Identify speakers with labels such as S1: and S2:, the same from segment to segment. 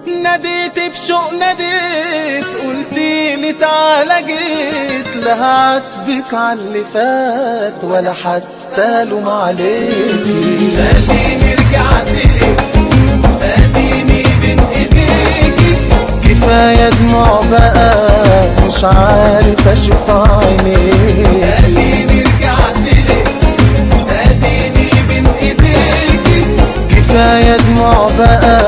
S1: ناديت بشوق ناديت، قلتيلي تعالى جيت، لا هعاتبك عاللي فات ولا حتى لوم عليكي. اديني رجعتلك، اديني بين ايديكي، كفاية دموع بقى مش عارف اشوف عينيكي. اديني رجعتلك، اديني بين ايديكي، كفاية دموع بقى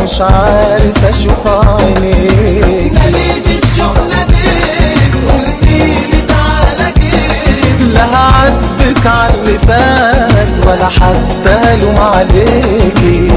S1: مش عارف اشوف عينيك. ناديت بشوق ناديت، قلتيلي تعالى جيت، لا هعاتبك عاللي فات ولا حتى لوم عليكي.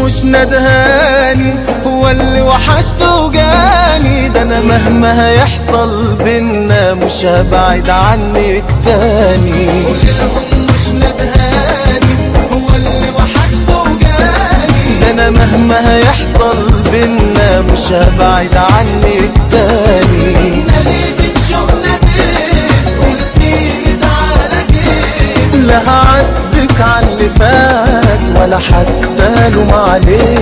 S1: مش ندهاني هو اللي وحشته وجاني، ده انا مهما هيحصل بينا مش هبعد عنك تاني. قوليلهم مش ندهاني هو اللي وحشته وجاني، ده انا مهما هيحصل بينا مش هبعد عنك تاني. ناديت بشوق ناديت، قلتيلي تعالى جيت، لا هعاتبك عاللي فات ولا حتى لوم عليك.